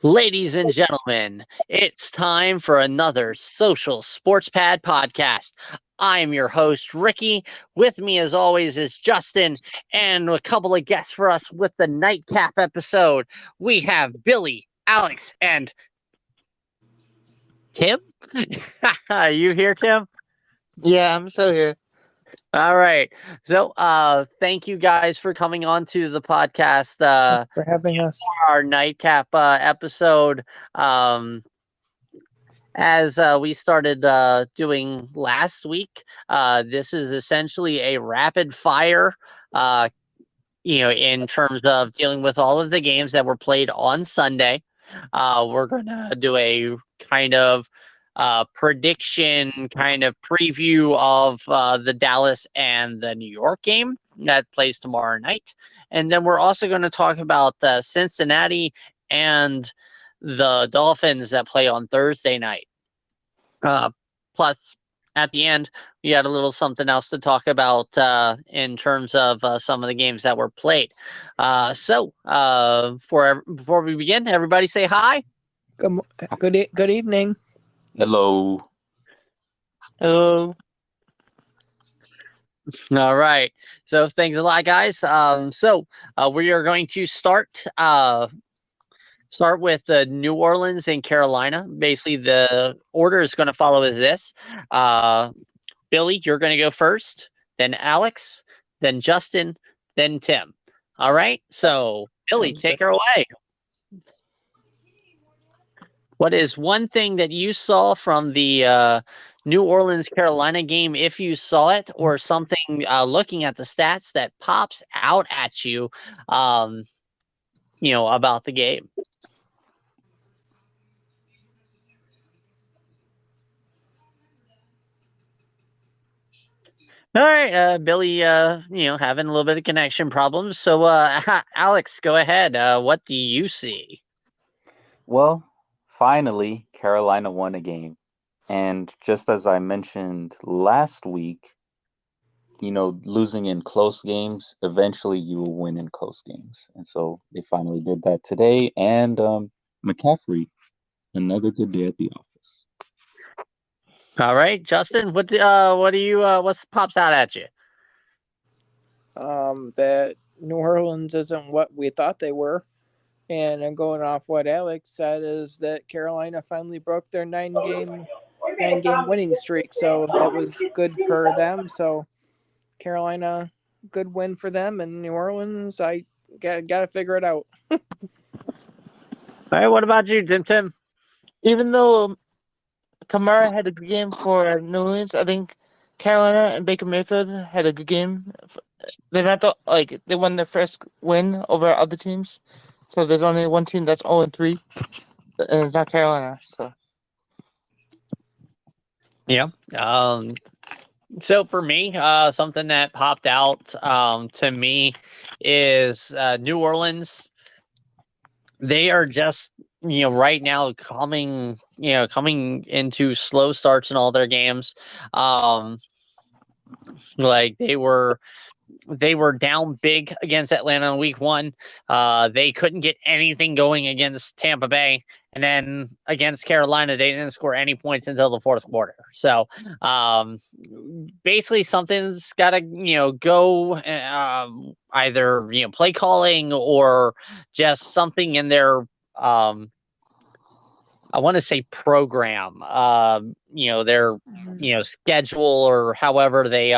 Ladies and gentlemen, it's time for another Social Sports Pad podcast. I am your host, Ricky. With me, as always, is Justin and a couple of guests for us with the nightcap episode. We have Billy, Alex, and Tim. You here, Tim? Yeah, I'm still here. All right. So, thank you guys for coming on to the podcast. For having us. Our nightcap episode. As we started doing last week, this is essentially a rapid fire, in terms of dealing with all of the games that were played on Sunday. We're going to do a kind of prediction, kind of preview of the Dallas and the New York game that plays tomorrow night. And then we're also going to talk about Cincinnati and the Dolphins that play on Thursday night. Plus, at the end, we had a little something else to talk about in terms of some of the games that were played. Before we begin, everybody say hi. Good evening. Hello. Hello. All right. So thanks a lot, guys. We are going to start with New Orleans and Carolina. Basically, the order is going to follow as this. Billy, you're going to go first, then Alex, then Justin, then Tim. All right? So, Billy, take her away. What is one thing that you saw from the New Orleans Carolina game, if you saw it, or something looking at the stats that pops out at you, about the game? All right, Billy, having a little bit of connection problems. So, Alex, go ahead. What do you see? Well, finally, Carolina won a game. And just as I mentioned last week, losing in close games, eventually you will win in close games. And so they finally did that today. And McCaffrey, another good day at the office. All right, Justin, what pops out at you? That New Orleans isn't what we thought they were. And I'm going off what Alex said is that Carolina finally broke their nine-game winning streak. So that was good for them. So Carolina, good win for them. And New Orleans, I got to figure it out. All right, what about you, Tim? Even though Kamara had a good game for New Orleans, I think Carolina and Baker Mayfield had a good game. They won their first win over other teams. So there's only one team that's 0-3, and it's not Carolina. So yeah. So for me, something that popped out to me is New Orleans. They are just right now coming into slow starts in all their games. Like they were down big against Atlanta in week 1. They couldn't get anything going against Tampa Bay. And then against Carolina, they didn't score any points until the fourth quarter. So basically something's got to, go either, play calling or just something in their, I want to say program, their, schedule or however they,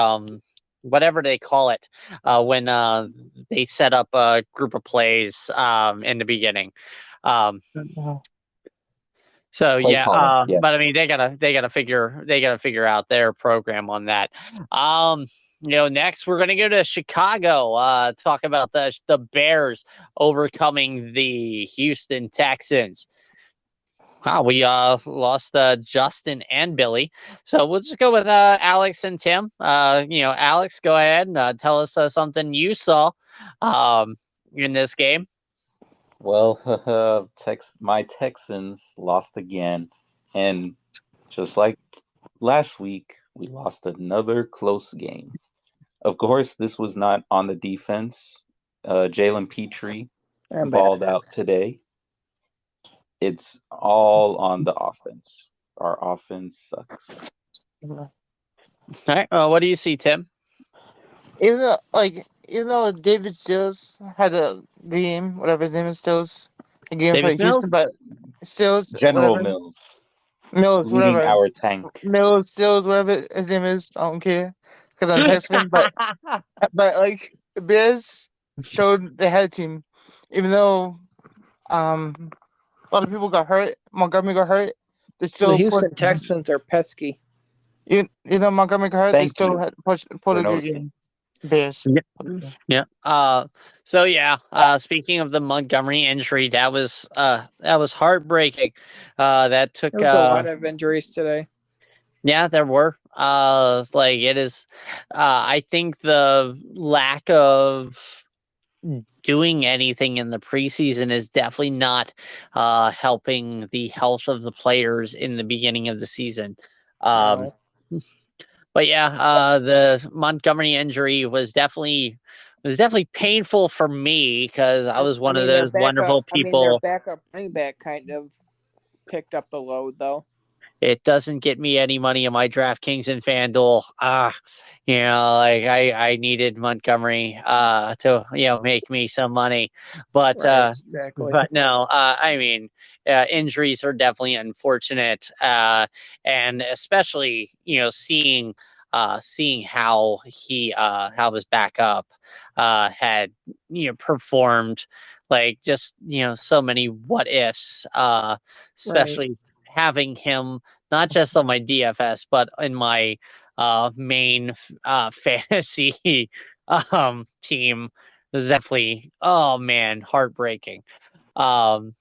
whatever they call it, when they set up a group of plays in the beginning. So Play yeah, calling, yeah. but I mean they gotta figure out their program on that. Next we're gonna go to Chicago. Talk about the Bears overcoming the Houston Texans. Wow, we lost Justin and Billy. So we'll just go with Alex and Tim. Alex, go ahead and tell us something you saw in this game. Well, my Texans lost again. And just like last week, we lost another close game. Of course, this was not on the defense. Jalen Petrie balled out today. It's all on the offense. Our offense sucks. All right. What do you see, Tim? Even though David Stills had a game, whatever his name is, Stills, a game for Davis Houston, Mills? but Stills, General whatever, Mills Mills, leading whatever, our tank. Mills, Stills, whatever his name is, I don't care, because I'm texting him, but like the Bears showed they had a team, even though a lot of people got hurt, Montgomery got hurt, they The still Houston Texans are pesky. you know Montgomery got hurt, they Thank still you had put for a good noticing. game. Bears. Yeah. Yeah. So yeah, speaking of the Montgomery injury, that was heartbreaking. That took There was a lot of injuries today. yeah, there were. Like it is I think the lack of doing anything in the preseason is definitely not helping the health of the players in the beginning of the season. Um No. But yeah, the Montgomery injury was definitely painful for me because I was one of those wonderful their people. backup running back kind of picked up the load, though. It doesn't get me any money in my DraftKings and FanDuel. Like I needed Montgomery to make me some money, but Right, exactly. but no, I mean injuries are definitely unfortunate, and especially seeing how his backup had performed, like just so many what ifs, Right. especially having him not just on my DFS but in my main fantasy team. Was definitely, oh man, heartbreaking. Um,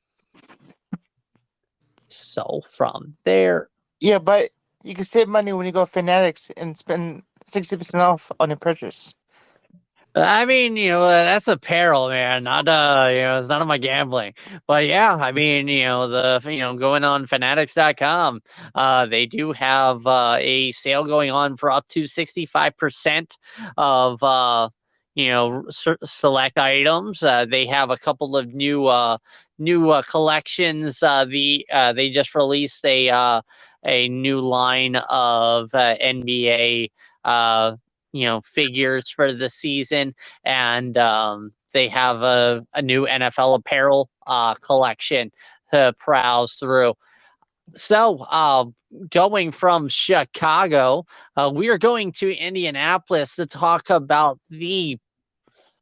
so from there, Yeah, but you can save money when you go Fanatics and spend 60% off on your purchase. I mean, that's apparel, man. Not it's none of my gambling. But yeah, I mean, going on fanatics.com, they do have a sale going on for up to 65% of select items. They have a couple of new collections. They just released a new line of NBA figures for the season, and they have a new NFL apparel collection to browse through. So, going from Chicago, we are going to Indianapolis to talk about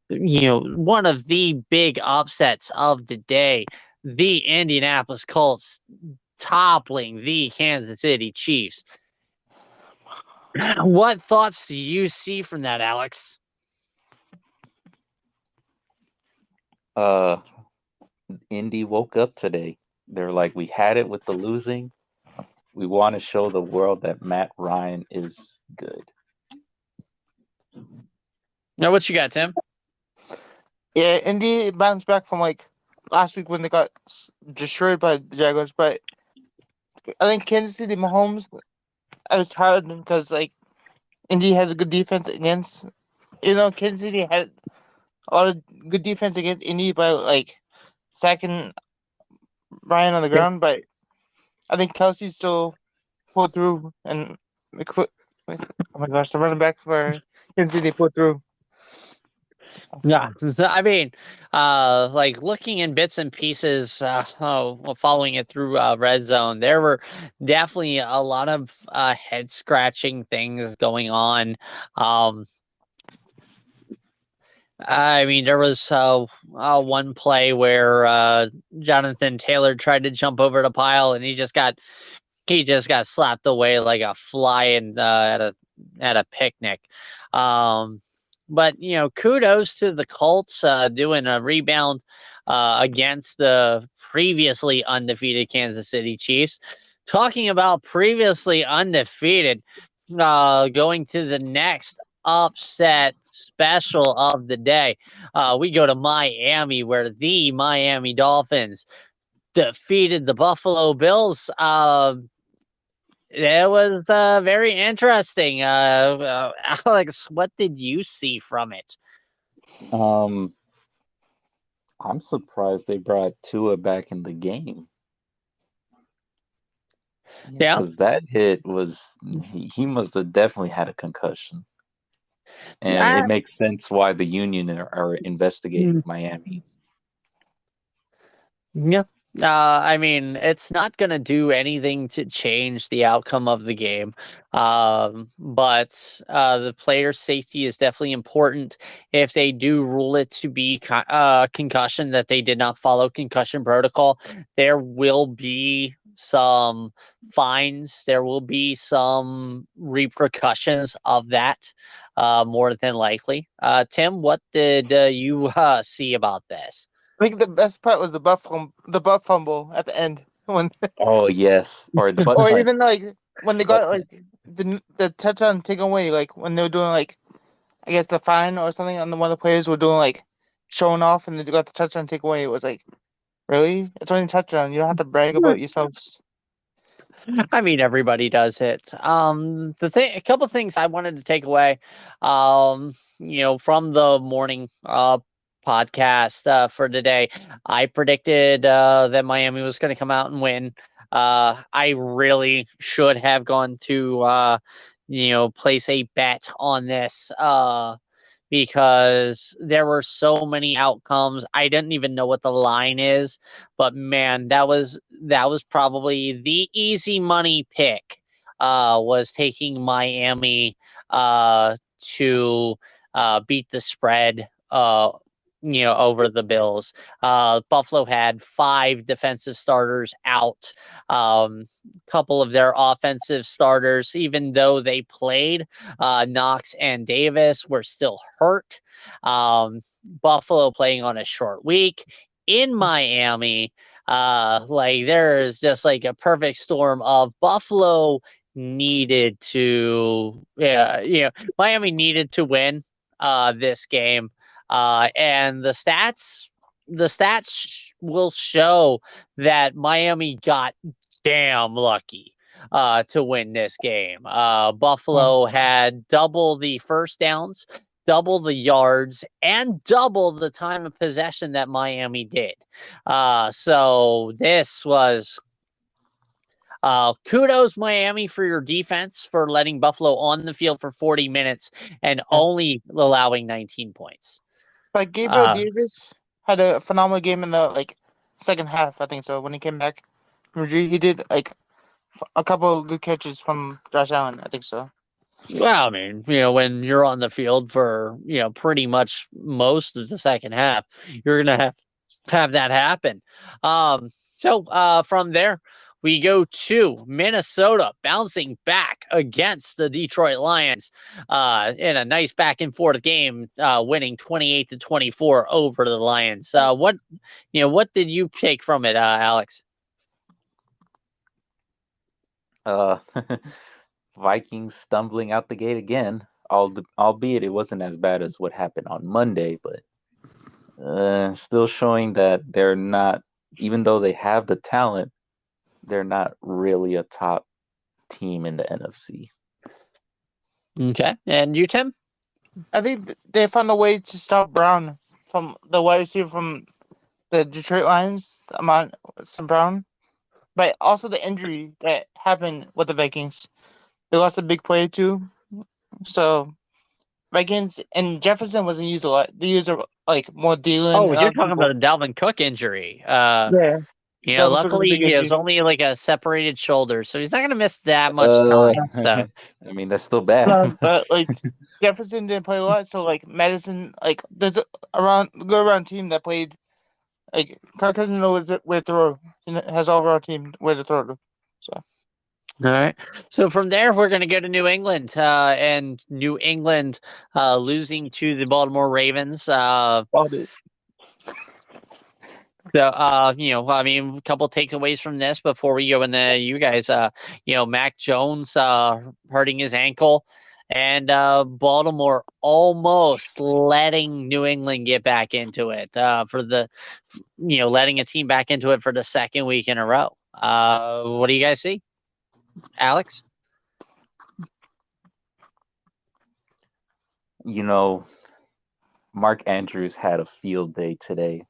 one of the big upsets of the day, the Indianapolis Colts toppling the Kansas City Chiefs. What thoughts do you see from that, Alex? Indy woke up today. They're like, we had it with the losing. We want to show the world that Matt Ryan is good. Now, what you got, Tim? Yeah, Indy bounced back from like last week when they got destroyed by the Jaguars, but I think Kansas City Mahomes, I was hard because like Indy has a good defense against. Kansas City had a lot of good defense against Indy by like sacking Ryan on the ground, but I think Kelsey still pulled through and oh my gosh, the running back for Kansas City pulled through. Yeah, I mean, like looking in bits and pieces, following it through Red Zone, there were definitely a lot of head scratching things going on. I mean, there was one play where Jonathan Taylor tried to jump over the pile, and he just got slapped away like a fly at a picnic. But kudos to the Colts doing a rebound against the previously undefeated Kansas City Chiefs. Talking about previously undefeated, going to the next upset special of the day. We go to Miami, where the Miami Dolphins defeated the Buffalo Bills. It was very interesting. Alex, what did you see from it? I'm surprised they brought Tua back in the game. Yeah. because that hit was he must have definitely had a concussion, and Ah, it makes sense why the union are investigating Miami. yeah. I mean, it's not going to do anything to change the outcome of the game. But the player's safety is definitely important. If they do rule it to be concussion, that they did not follow concussion protocol, there will be some fines. There will be some repercussions of that, more than likely. Tim, what did you see about this? I think the best part was the butt fumble at the end when, Oh yes, or the butt or punt. even like when they Butt got punt. like the touchdown taken away, like when they were doing like I guess the fine or something, and one of the players were doing like showing off, and they got the touchdown take away. It was like, really? It's only a touchdown. You don't have to brag about yourselves. I mean, everybody does it. A couple things I wanted to take away, from the morning podcast for today. I predicted that Miami was going to come out and win. I really should have gone to place a bet on this. Because there were so many outcomes. I didn't even know what the line is, but man, that was probably the easy money pick. Was taking Miami to beat the spread. Over the Bills. Buffalo had 5 defensive starters out. Couple of their offensive starters, even though they played, Knox and Davis, were still hurt. Buffalo playing on a short week in Miami. There's just like a perfect storm of Buffalo needed to, Miami needed to win this game. And the stats will show that Miami got damn lucky to win this game. Buffalo had double the first downs, double the yards, and double the time of possession that Miami did. So this was kudos, Miami, for your defense for letting Buffalo on the field for 40 minutes and only allowing 19 points. But Gabriel Davis had a phenomenal game in the like second half. I think so. When he came back from injury, he did like a couple of good catches from Josh Allen. I think so. Well, I mean, when you're on the field for, pretty much most of the second half, you're going to have that happen. So from there, we go to Minnesota bouncing back against the Detroit Lions in a nice back and forth game, winning 28-24 over the Lions. What did you take from it, Alex? Vikings stumbling out the gate again. Albeit it wasn't as bad as what happened on Monday, but still showing that they're not, even though they have the talent, they're not really a top team in the NFC. Okay. And you, Tim? I think they found a way to stop Brown from the wide receiver from the Detroit Lions, Amon St. Brown, but also the injury that happened with the Vikings. They lost a big player too. So Vikings and Jefferson wasn't used a lot. They used like more Dylan Oh, and you're other talking people. about a Dalvin Cook injury. Yeah. Dalvin Cook was a Luckily big he injury. has only like a separated shoulder, so he's not going to miss that much time. So, I mean, that's still bad. No, but like Jefferson didn't play a lot, so like Madison, like there's a go around team that played like Kirk Cousins knows where to throw. He has all of our team where to throw to. So all right. So from there, we're going to go to New England, and New England losing to the Baltimore Ravens. I mean, a couple takeaways from this before we go into you guys. Mac Jones hurting his ankle, and Baltimore almost letting New England get back into it letting a team back into it for the second week in a row. What do you guys see, Alex? Mark Andrews had a field day today.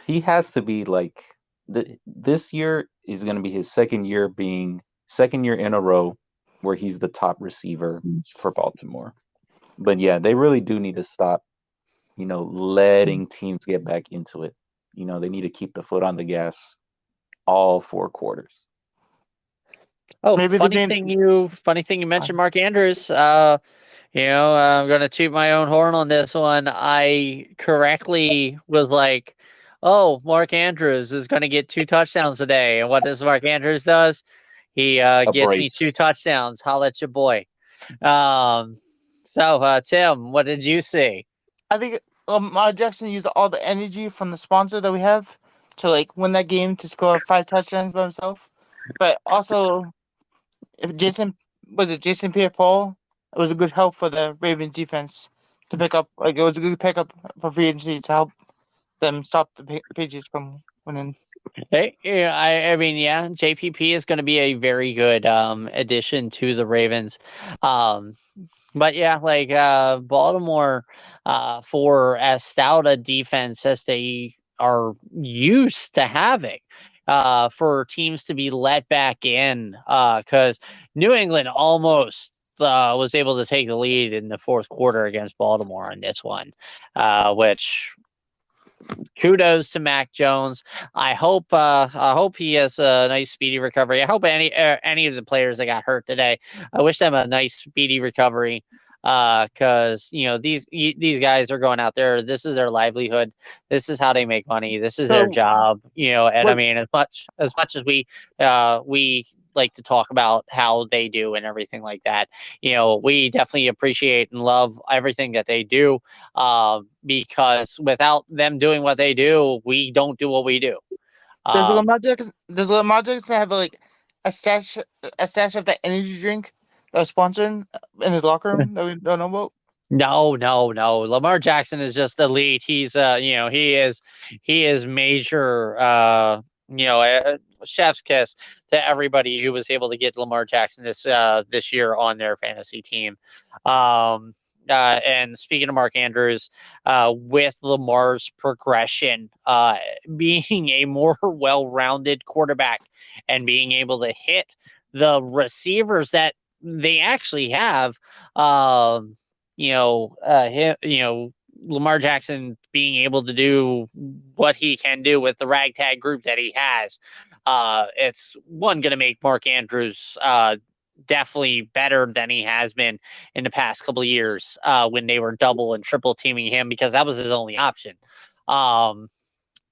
He has to be like this year is going to be his second year in a row where he's the top receiver for Baltimore. But yeah, they really do need to stop, letting teams get back into it. They need to keep the foot on the gas all 4 quarters. Oh, Maybe funny thing you mentioned Mark Andrews. I'm going to toot my own horn on this one. I correctly was like, oh, Mark Andrews is going to get 2 touchdowns today. And what does Mark Andrews does? He gets me 2 touchdowns. Holla at your boy. So, Tim, what did you see? I think Lamar Jackson used all the energy from the sponsor that we have to win that game to score 5 touchdowns by himself. But also, if Jason Pierre-Paul, it was a good help for the Ravens defense to pick up. It was a good pickup for free agency to help them stop the Patriots from winning. Hey, yeah, I mean, yeah, JPP is going to be a very good addition to the Ravens. But yeah, Baltimore, for as stout a defense as they are used to having, for teams to be let back in, because New England almost was able to take the lead in the 4th quarter against Baltimore on this one, which kudos to Mac Jones. I hope he has a nice speedy recovery. I hope any of the players that got hurt today, I wish them a nice speedy recovery. Because these guys are going out there. This is their livelihood. This is how they make money. This is their job. And I mean, as much as we like to talk about how they do and everything like that, we definitely appreciate and love everything that they do. Because without them doing what they do, we don't do what we do. Does Lamar Jackson have a stash of that energy drink that was sponsored in his locker room that we don't know about? No. Lamar Jackson is just elite. He's he is major chef's kiss to everybody who was able to get Lamar Jackson this year on their fantasy team. And speaking of Mark Andrews, with Lamar's progression, being a more well-rounded quarterback and being able to hit the receivers that they actually have, Lamar Jackson being able to do what he can do with the ragtag group that he has, it's going to make Mark Andrews definitely better than he has been in the past couple of years when they were double and triple teaming him, because that was his only option. But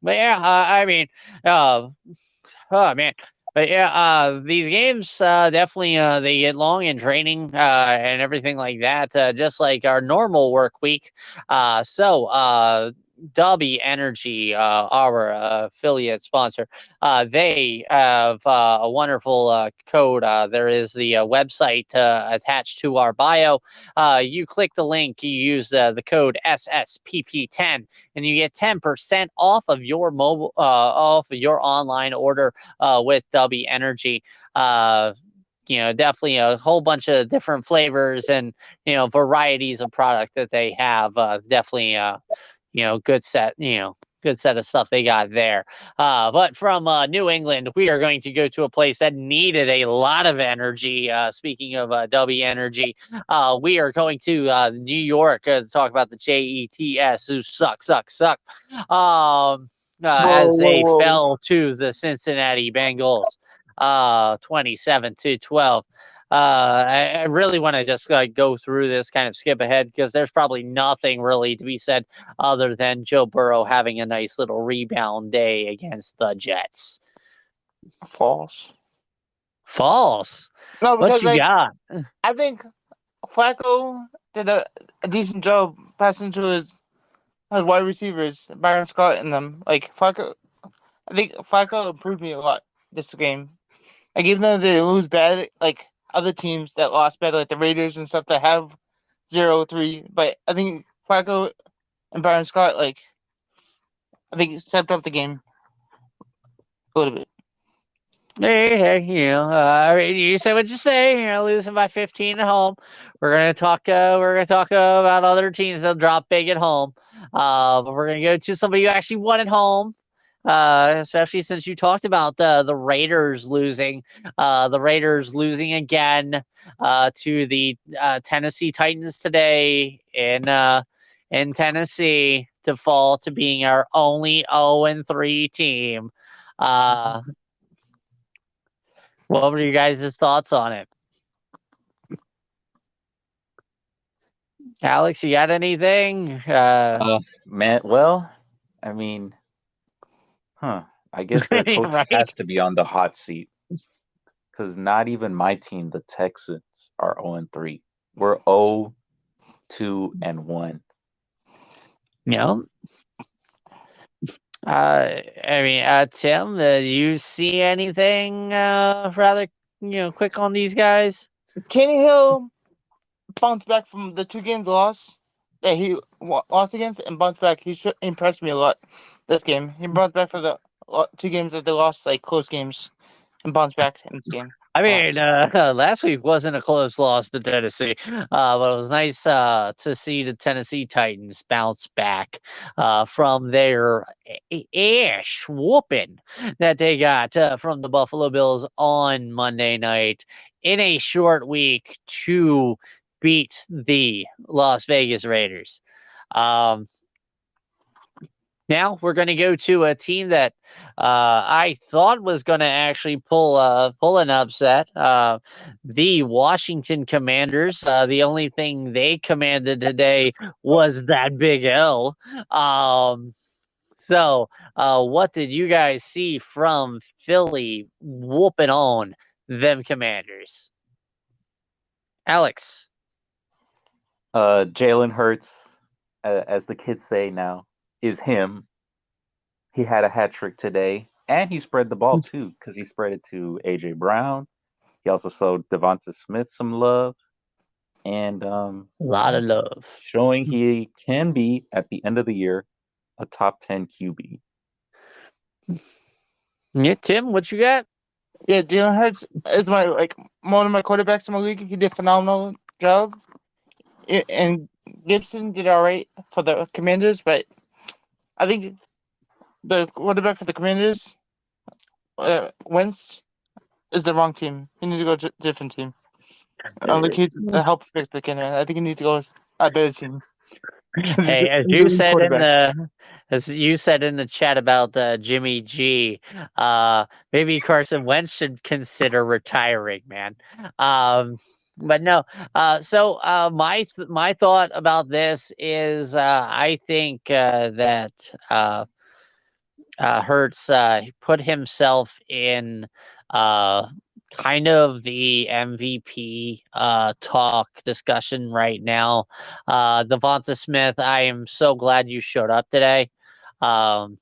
yeah, I mean, oh man. But yeah, these games definitely they get long in training and everything like that, just like our normal work week. So Dubby Energy, our affiliate sponsor, they have a wonderful code. There is the website attached to our bio. You click the link, you use the code SSPP10, and you get 10% off of your off of your online order with Dubby Energy. Definitely a whole bunch of different flavors and varieties of product that they have. Definitely good set of stuff they got there. But from New England, we are going to go to a place that needed a lot of energy. Speaking of Dubby Energy, we are going to New York to talk about the Jets, who suck. As they fell to the Cincinnati Bengals, 27-12. I really want to just go through this, kind of skip ahead, because there's probably nothing really to be said other than Joe Burrow having a nice little rebound day against the Jets. False. What No, because you got? I think Flacco did a decent job passing to his wide receivers, Byron Scott and them. I think Flacco improved me a lot this game. Even though they lose bad, other teams that lost bad, like the Raiders and stuff that have 0-3, but I think Flacco and Byron Scott, I think stepped up the game a little bit. Hey, I mean, you say what you say. Losing by 15 at home. We're gonna talk. We're gonna talk about other teams that drop big at home. But we're gonna go to somebody who actually won at home. especially since you talked about the Raiders losing again to the Tennessee Titans today in Tennessee to fall to being our only 0-3 team. What were you guys' thoughts on it? Alex, you got anything? Man, well, I mean, I guess their coach Right? has to be on the hot seat because not even my team, the Texans, are 0-3. We're 0-2-1. You I mean, Tim, do you see anything rather quick on these guys? Tannehill bounced back from the 2 games loss that he lost against and bounced back. He impressed me a lot this game. He bounced back for the 2 games that they lost, like close games, and bounced back in this game. I mean, last week wasn't a close loss to Tennessee, but it was nice to see the Tennessee Titans bounce back from their ash whooping that they got from the Buffalo Bills on Monday night in a short week to beat the Las Vegas Raiders. Now we're going to go to a team that I thought was going to actually pull an upset. The Washington Commanders. The only thing they commanded today was that big L. So what did you guys see from Philly whooping on them Commanders? Alex. Jalen Hurts, as the kids say now, is him. He had a hat trick today, and he spread the ball too, because he spread it to AJ Brown. He also showed Devonta Smith some love, and a lot of love, showing he can be at the end of the year a top 10 QB. Yeah, Tim, what you got? Yeah, Jalen Hurts is one of my quarterbacks in my league. He did a phenomenal job, and Gibson did all right for the Commanders, but I think the quarterback for the Commanders, Wentz, is the wrong team. He needs to go to a different team. I don't think he's a help fix the candidate. I think he needs to go with a better team. Hey, as you said in the chat about Jimmy G, maybe Carson Wentz should consider retiring, man. But no. So my thought about this is I think that Hurts put himself in kind of the MVP talk discussion right now. Devonta Smith, I am so glad you showed up today. Welcome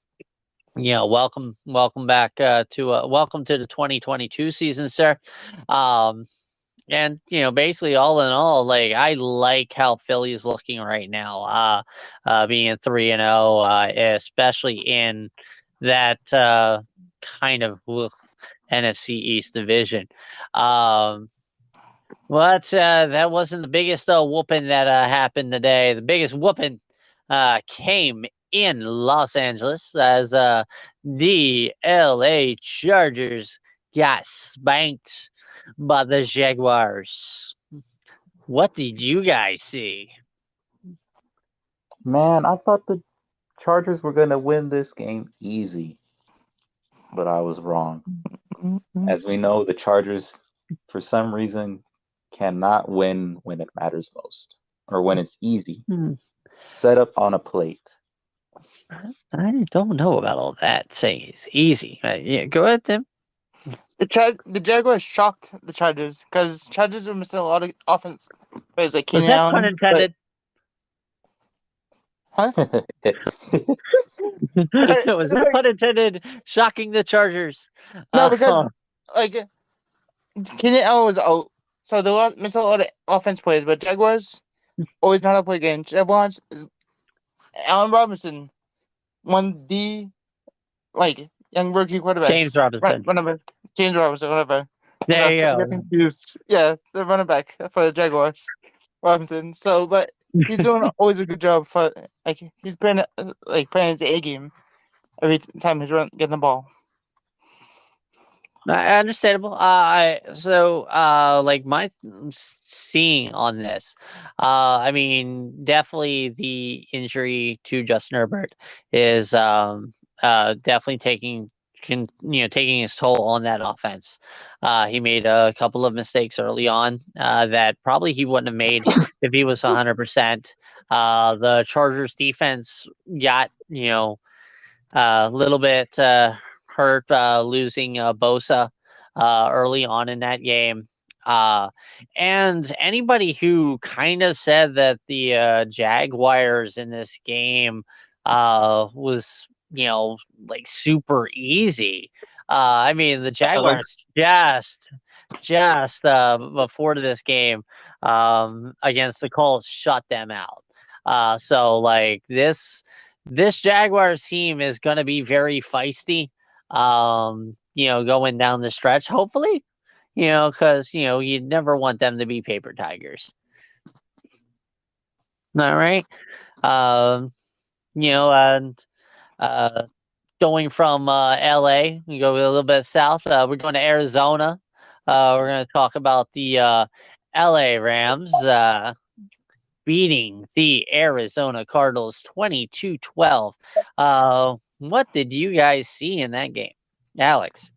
back welcome to the 2022 season, sir. And basically all in all, like I like how Philly is looking right now, being 3-0, especially in that kind of NFC East division. But that wasn't the biggest whooping that happened today. The biggest whooping came in Los Angeles as the LA Chargers got spanked by the Jaguars. What did you guys see? Man, I thought the Chargers were going to win this game easy, but I was wrong. As we know, the Chargers, for some reason, cannot win when it matters most or when it's easy. Set up on a plate. I don't know about all that saying it's easy. Yeah, go ahead, Tim. The Jaguars shocked the Chargers because Chargers were missing a lot of offense players like Keenan Allen. Pun intended. Huh? It was pun intended. Shocking the Chargers. No, because Keenan Allen was out, so they missed a lot of offense plays. But Jaguars always know how to play games. Jaguars, Allen Robinson, one the young rookie quarterback. James Robinson. James Robinson, whatever. There you go. Yeah, the running back for the Jaguars, Robinson. So, but he's doing always a good job for he's playing his A game, every time he's getting the ball. Understandable. Like my seeing on this, I mean, definitely the injury to Justin Herbert is definitely taking his toll on that offense. He made a couple of mistakes early on that probably he wouldn't have made if he was 100%. The Chargers defense got a little bit hurt losing Bosa early on in that game. And anybody who kind of said that the Jaguars in this game was, like super easy. I mean, the Jaguars just before this game against the Colts shut them out. So like this Jaguars team is going to be very feisty, going down the stretch, hopefully, because, you never want them to be paper tigers. All right. And going from LA, we go a little bit south. We're going to Arizona. We're going to talk about the LA Rams. Beating the Arizona Cardinals 22-12. What did you guys see in that game, Alex?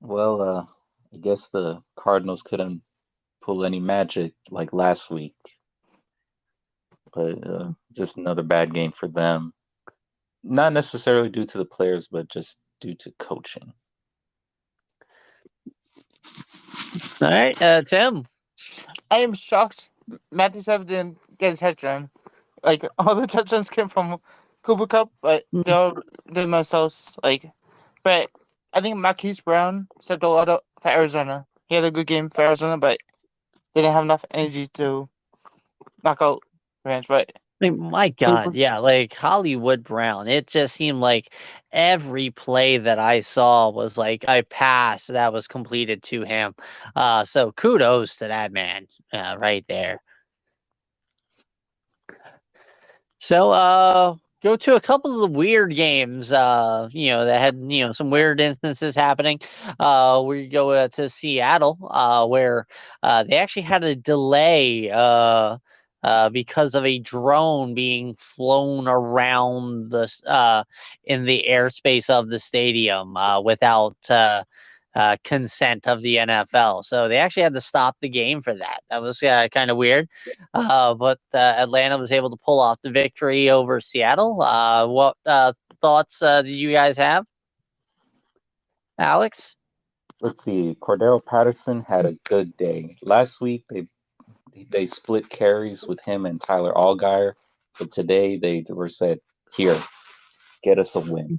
Well, I guess the Cardinals couldn't pull any magic like last week, but just another bad game for them. Not necessarily due to the players, but just due to coaching. All right, Tim. I am shocked Matthew Stafford didn't get a touchdown. Like, all the touchdowns came from Cooper Cup, but they all did themselves. But I think Marquise Brown stepped a lot up for Arizona. He had a good game for Arizona, but they didn't have enough energy to knock out Rams. But I mean, my God, yeah, like Hollywood Brown. It just seemed like every play that I saw was like a pass that was completed to him. So kudos to that man right there. So go to a couple of the weird games, that had, some weird instances happening. We go to Seattle, where they actually had a delay because of a drone being flown around in the airspace of the stadium without consent of the NFL. So they actually had to stop the game for that. That was kind of weird. But Atlanta was able to pull off the victory over Seattle. What thoughts do you guys have, Alex? Let's see. Cordero Patterson had a good day. Last week they split carries with him and Tyler Allgeier, but today they were said, "Here, get us a win,"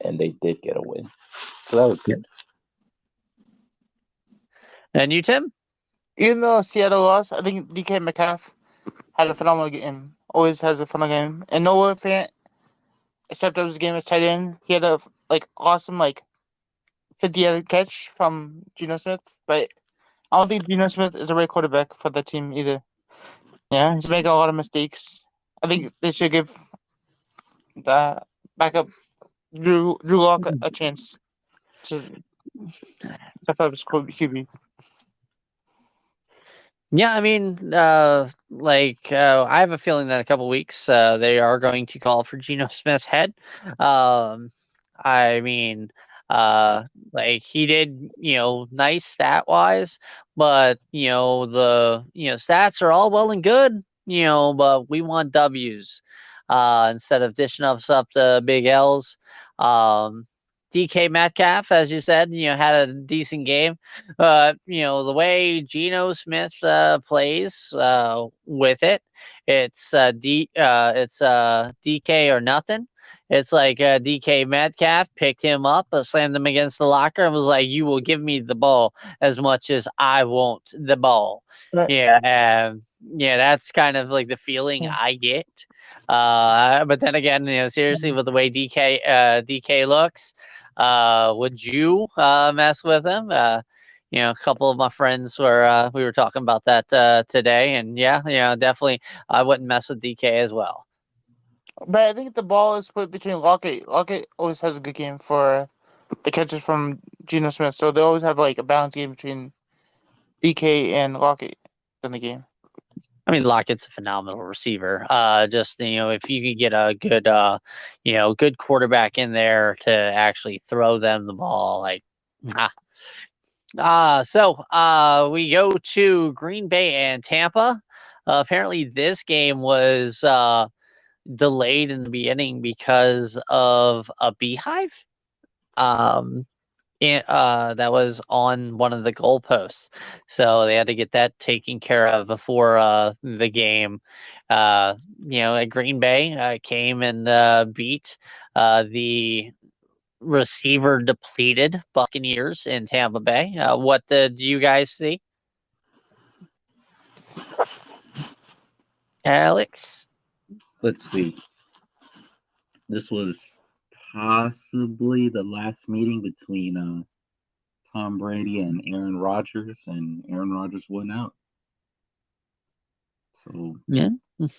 and they did get a win. So that was good. And you, Tim? even though Seattle lost, I think DK Metcalf had a phenomenal game. Always has a phenomenal game. And Noah Fant, except of his game as tight end, he had a awesome 50-yard catch from Geno Smith. But I don't think Geno Smith is a great quarterback for the team either. Yeah, he's making a lot of mistakes. I think they should give the backup Drew Lock a chance to step up his QB. Yeah, I mean, I have a feeling that in a couple weeks they are going to call for Geno Smith's head. I mean, he did, nice stat wise, but the stats are all well and good, but we want W's instead of dishing us up the big L's. DK Metcalf, as you said, had a decent game. The way Geno Smith plays with it, it's DK or nothing. It's like DK Metcalf picked him up, slammed him against the locker, and was like, "You will give me the ball as much as I want the ball." Right. Yeah, that's kind of like the feeling I get. But then again, seriously, with the way DK looks, would you mess with him? A couple of my friends we were talking about that today, and definitely I wouldn't mess with DK as well. But I think the ball is split between Lockett. Lockett always has a good game for the catches from Geno Smith, so they always have like a balanced game between DK and Lockett in the game. I mean, Lockett's a phenomenal receiver. Just if you could get a good, good quarterback in there to actually throw them the ball, like, so we go to Green Bay and Tampa. Apparently, this game was delayed in the beginning because of a beehive. That was on one of the goalposts, so they had to get that taken care of before the game. At Green Bay came and beat the receiver depleted Buccaneers in Tampa Bay. What did you guys see, Alex? Let's see. This was possibly the last meeting between Tom Brady and Aaron Rodgers, and Aaron Rodgers won out. So Yeah,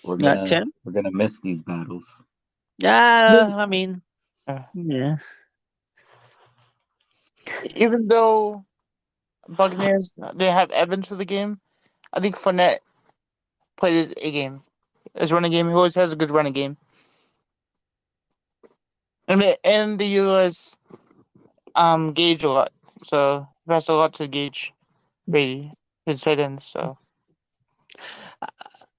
we're Tim. gonna miss these battles. I mean, yeah. Even though Buccaneers they have Evans for the game, I think Fournette played a game. His running game, he always has a good running game. And they utilize Gage a lot, so he has a lot to gauge Brady, his tight end. So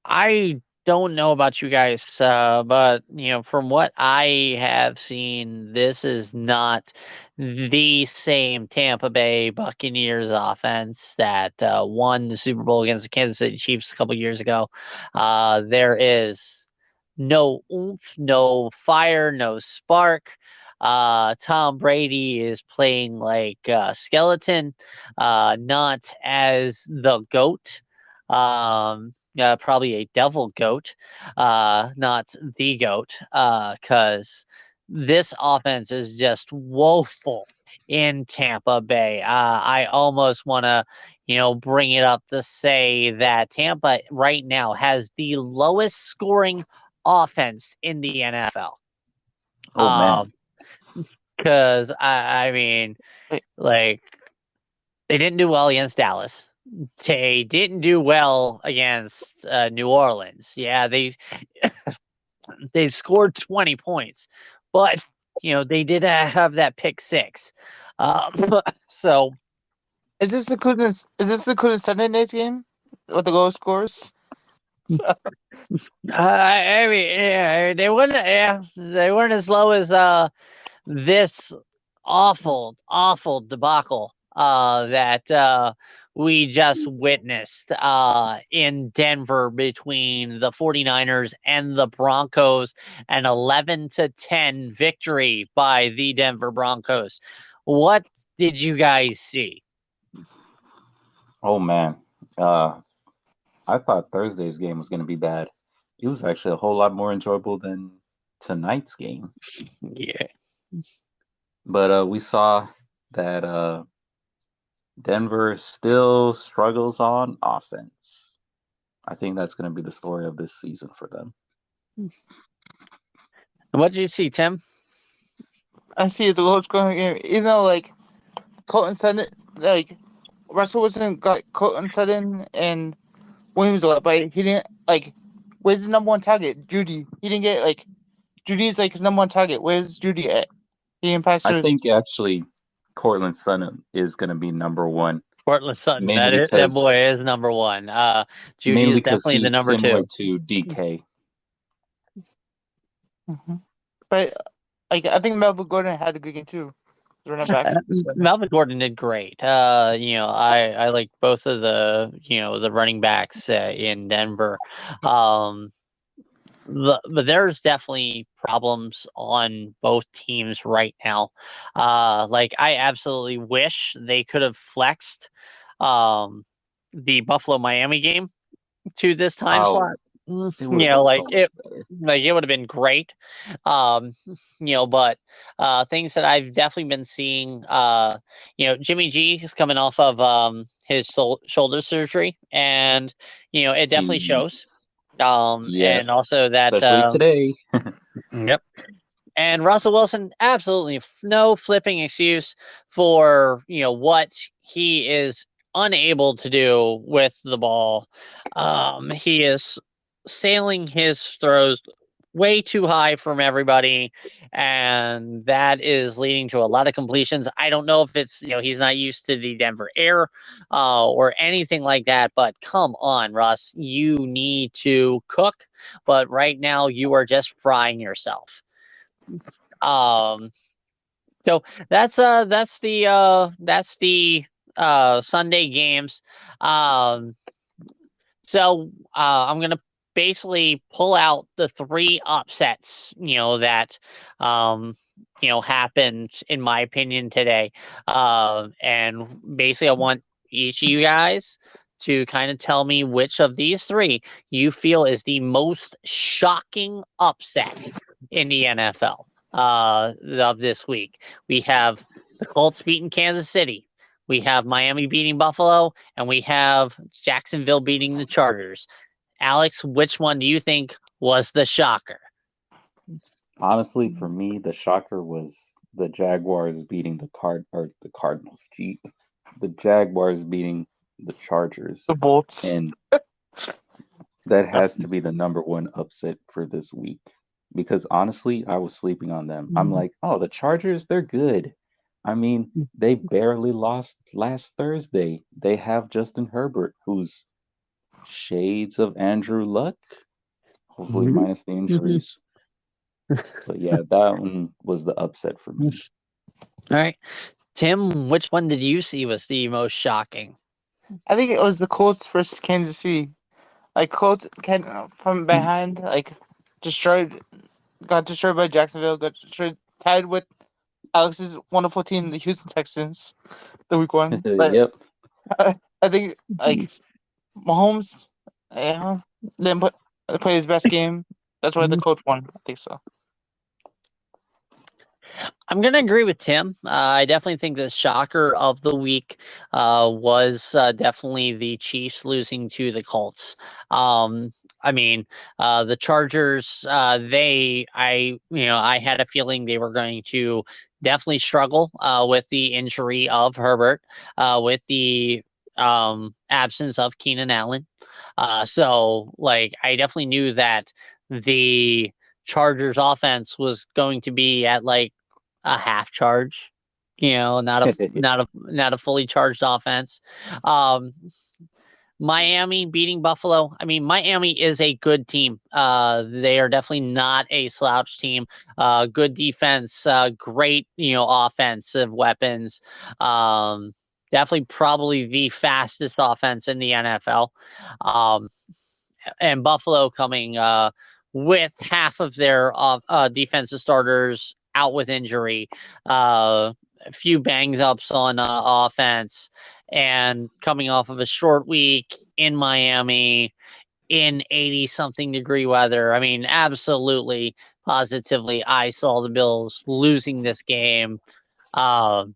I don't know about you guys, but from what I have seen, this is not the same Tampa Bay Buccaneers offense that won the Super Bowl against the Kansas City Chiefs a couple years ago. There is no oomph, no fire, no spark. Tom Brady is playing like a skeleton, not as the GOAT. Probably a devil goat, not the goat, because this offense is just woeful in Tampa Bay. I almost want to, bring it up to say that Tampa right now has the lowest scoring offense in the NFL. Oh man. Because I mean, like, they didn't do well against Dallas. They didn't do well against New Orleans. Yeah, they scored 20 points, but they did have that pick six. So is this the Sunday night game with the goal scores? I mean, yeah, they weren't. Yeah, they weren't as low as this awful debacle that we just witnessed in Denver between the 49ers and the Broncos, an 11-10 victory by the Denver Broncos. What did you guys see? Oh man. I thought Thursday's game was gonna be bad. It was actually a whole lot more enjoyable than tonight's game. Yeah. But we saw that Denver still struggles on offense. I think that's going to be the story of this season for them. What did you see, Tim? I see the low scoring game. Even though like Colton Sutton, like Russell Wilson got Colton Sutton and Williams a lot, but he didn't like. Where's his number one target? Judy. He didn't get like. Judy's like his number one target. Where's Judy at? He didn't pass. I think actually Cortland Sutton is going to be number one. Cortland Sutton, that boy is number one. Judy is definitely the number similar two. To DK. Mm-hmm. But like I think Melvin Gordon had a good game too. Running back. Melvin Gordon did great. I like both of the running backs in Denver. But there's definitely problems on both teams right now. Like I absolutely wish they could have flexed the Buffalo Miami game to this time slot. It would have been great. But things that I've definitely been seeing, Jimmy G is coming off of his shoulder surgery, and it definitely shows. Yes, And also that especially today. yep. And Russell Wilson, absolutely no flipping excuse for what he is unable to do with the ball. He is sailing his throws way too high from everybody, and that is leading to a lot of completions. I don't know if it's he's not used to the Denver air or anything like that, but come on, Russ, you need to cook. But right now, you are just frying yourself. So that's the Sunday games. Um, I'm gonna basically pull out the three upsets, that happened in my opinion today. And basically I want each of you guys to kind of tell me which of these three you feel is the most shocking upset in the NFL of this week. We have the Colts beating Kansas City. We have Miami beating Buffalo, and we have Jacksonville beating the Chargers. Alex, which one do you think was the shocker? Honestly, for me, the shocker was the Jaguars beating the Cardinals. Jeez, the Jaguars beating the Chargers, The Bolts. and that has to be the number one upset for this week. Because honestly, I was sleeping on them. I'm like, oh, the Chargers, they're good. I mean, they barely lost last Thursday. They have Justin Herbert, who's shades of Andrew Luck, hopefully minus the injuries. But yeah, that one was the upset for me. All right. Tim, which one did you see was the most shocking? I think it was the Colts versus Kansas City. Like Colts can from behind, got destroyed by Jacksonville, got destroyed, tied with Alex's wonderful team, the Houston Texans, the week one. But Yep. I think Mahomes, didn't play his best game. That's why the Colts won. I think so. I'm going to agree with Tim. I definitely think the shocker of the week was definitely the Chiefs losing to the Colts. The Chargers, I had a feeling they were going to definitely struggle with the injury of Herbert, with the absence of Keenan Allen. I definitely knew that the Chargers offense was going to be at a half charge, not a fully charged offense. Miami beating Buffalo. I mean, Miami is a good team. They are definitely not a slouch team. Good defense, great, offensive weapons. Definitely probably the fastest offense in the NFL. And Buffalo coming with half of their defensive starters out with injury, a few bangs ups on offense, and coming off of a short week in Miami in 80-something degree weather. I mean, absolutely, positively, I saw the Bills losing this game. Kansas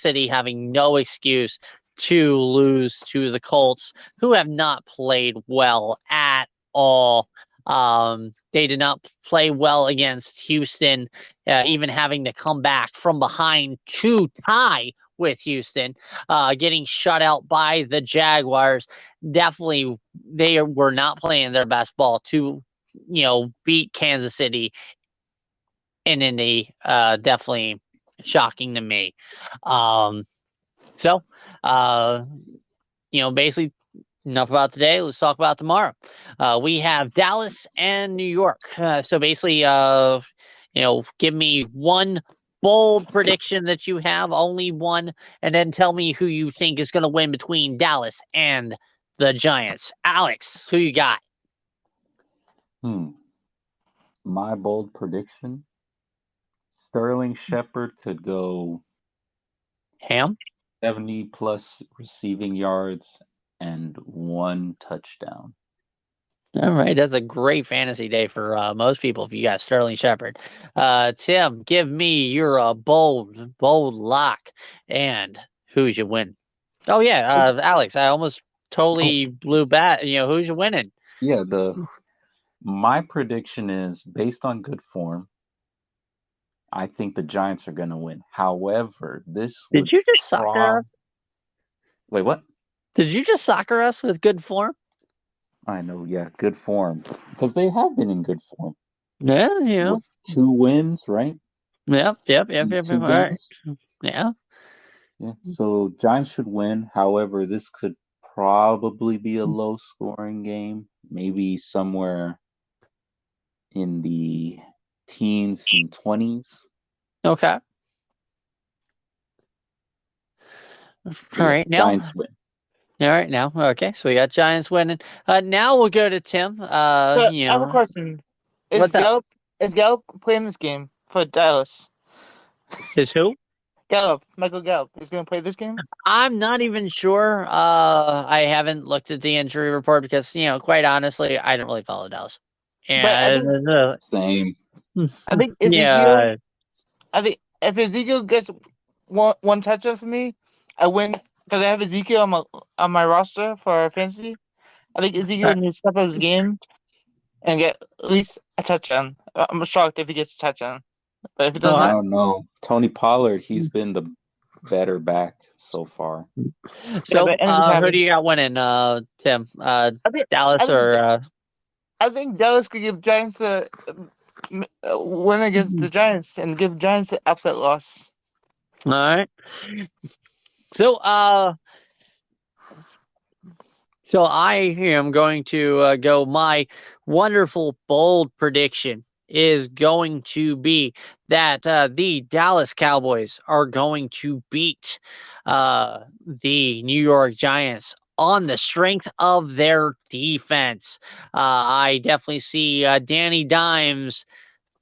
City having no excuse to lose to the Colts, who have not played well at all. They did not play well against Houston, even having to come back from behind to tie with Houston, getting shut out by the Jaguars. Definitely, they were not playing their best ball to, beat Kansas City in Indy. Definitely shocking to me. Basically, enough about today. Let's talk about tomorrow. We have Dallas and New York. Give me one bold prediction that you have, only one, and then tell me who you think is going to win between Dallas and the Giants. Alex, who you got? My bold prediction: Sterling Shepard could go Ham? 70 plus receiving yards and 1 touchdown. All right, that's a great fantasy day for most people if you got Sterling Shepard. Tim, give me your bold lock and who's you win. Oh yeah, Alex, I almost totally blew bat. Who's winning? Yeah, my prediction is based on good form. I think the Giants are going to win. However, this Did would you just soccer us? wait, what? Did you just soccer us with good form? I know, yeah, good form because they have been in good form. Yeah, What, 2 wins, right? Yep. In All two right. games. Yeah. Yeah, so Giants should win. However, this could probably be a low scoring game, maybe somewhere in the teens and 20s. Okay. All But yeah, right. Giants Now. win. All right. Now. Okay. So we got Giants winning. Now we'll go to Tim. So I have a question: What's up? Is Gallup playing this game for Dallas? Is who? Michael Gallup is going to play this game. I'm not even sure. I haven't looked at the injury report because, quite honestly, I don't really follow Dallas. But And Same. I think Ezekiel. yeah. I think if Ezekiel gets one touchdown for me, I win because I have Ezekiel on my roster for fantasy. I think Ezekiel needs to step up his game and get at least a touchdown. I'm shocked if he gets a touchdown, but if he I doesn't, don't know. Tony Pollard, he's been the better back so far. yeah. So, But anything can who do happen. you got winning, Tim? I think I Dallas think or? I think Dallas could give Giants the win against the Giants and give Giants the upset loss. All right. So, I am going to go. My wonderful bold prediction is going to be that the Dallas Cowboys are going to beat the New York Giants on the strength of their defense. I definitely see Danny Dimes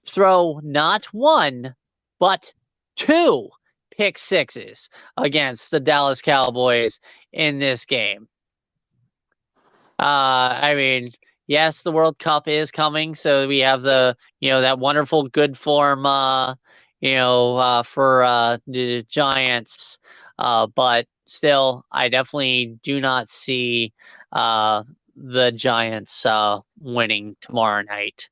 throw not one, but two pick sixes against the Dallas Cowboys in this game. I mean, yes, the World Cup is coming, so we have that wonderful good form, for the Giants. But still, I definitely do not see the Giants winning tomorrow night.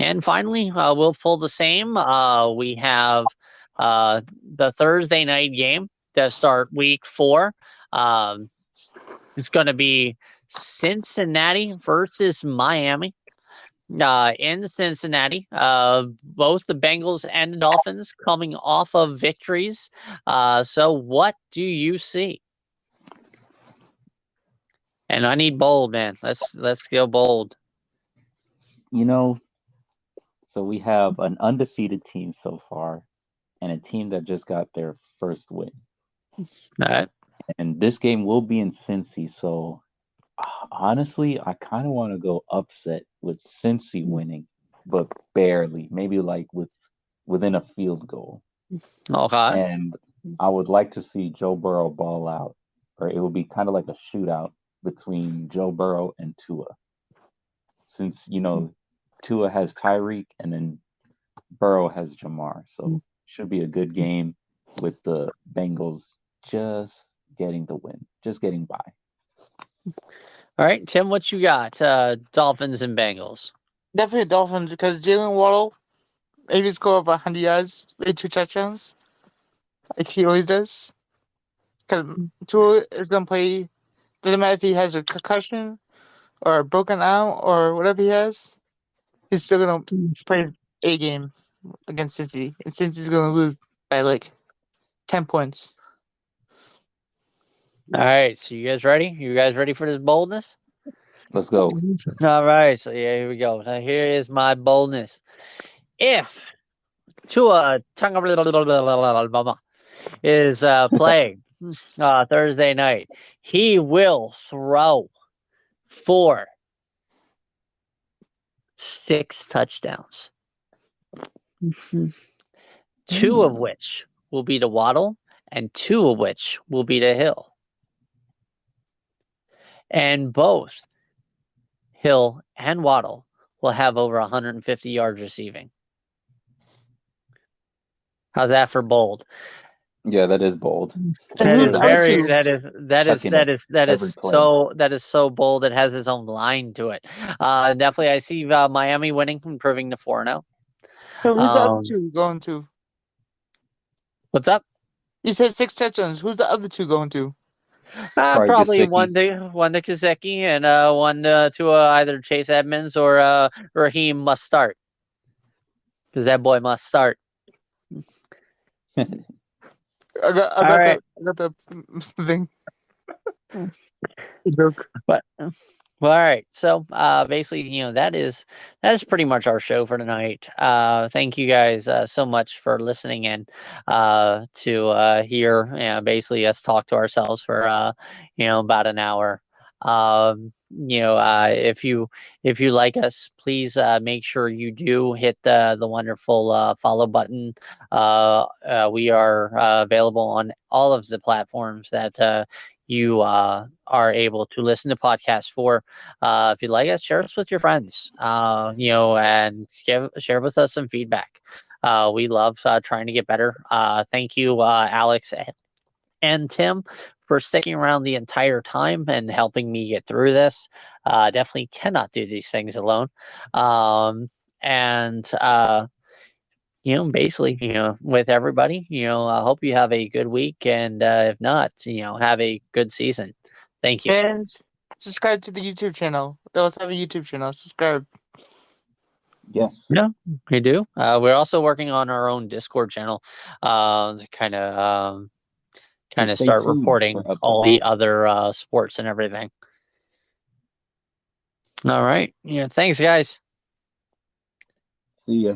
And finally, we'll pull the same. We have the Thursday night game to start week 4. It's going to be Cincinnati versus Miami. In Cincinnati, both the Bengals and the Dolphins coming off of victories. So what do you see? And I need bold, man. Let's go bold. So we have an undefeated team so far and a team that just got their first win. All right. And this game will be in Cincy, so honestly, I kind of want to go upset with Cincy winning, but barely, maybe like within a field goal. Okay. And I would like to see Joe Burrow ball out, or it would be kind of like a shootout between Joe Burrow and Tua. Since, Tua has Tyreek and then Burrow has Jamar. So should be a good game with the Bengals just getting the win, just getting by. All right, Tim, what you got? Dolphins and Bengals. Definitely Dolphins because Jalen Waddle maybe score over 100 yards with 2 touchdowns, like he always does. Because Tua is gonna play. Doesn't matter if he has a concussion or a broken arm or whatever he has. He's still gonna play a game against Cincy, and Cincy's gonna lose by like 10 points. All right, so you guys ready? You guys ready for this boldness? Let's go. All right, so yeah, here we go. Now here is my boldness. If Tua is playing Thursday night, he will throw for 6 touchdowns. 2 of which will be to Waddle, and 2 of which will be to Hill. And both Hill and Waddle will have over 150 yards receiving. How's that for bold? Yeah, that is bold. And That who's is the other very two? Tucking it every play. that is so bold. It has its own line to it. Definitely, I see Miami winning, improving to 4-0. So who's the other two going to? What's up? You said 6 touchdowns. Who's the other two going to? Probably Gesicki. one to Kazeki and one to either Chase Edmonds or Raheem must start, because that boy must start. I got All right. the thing. Joke. But well, all right. So basically, that is pretty much our show for tonight. Thank you guys so much for listening in to hear basically us talk to ourselves for about an hour. If you like us, please make sure you do hit the wonderful follow button. We are available on all of the platforms that you are able to listen to podcasts for. If you'd like us, share us with your friends, and share with us some feedback. We love trying to get better. Thank you, Alex and Tim, for sticking around the entire time and helping me get through this. Definitely cannot do these things alone. And basically, with everybody, I hope you have a good week, and if not, have a good season. Thank you. And subscribe to the YouTube channel. They also have a YouTube channel. Subscribe. Yes. No, we do. We're also working on our own Discord channel to kind of So stay start tuned reporting for all updates. the other sports and everything. All right. Thanks, guys. See ya.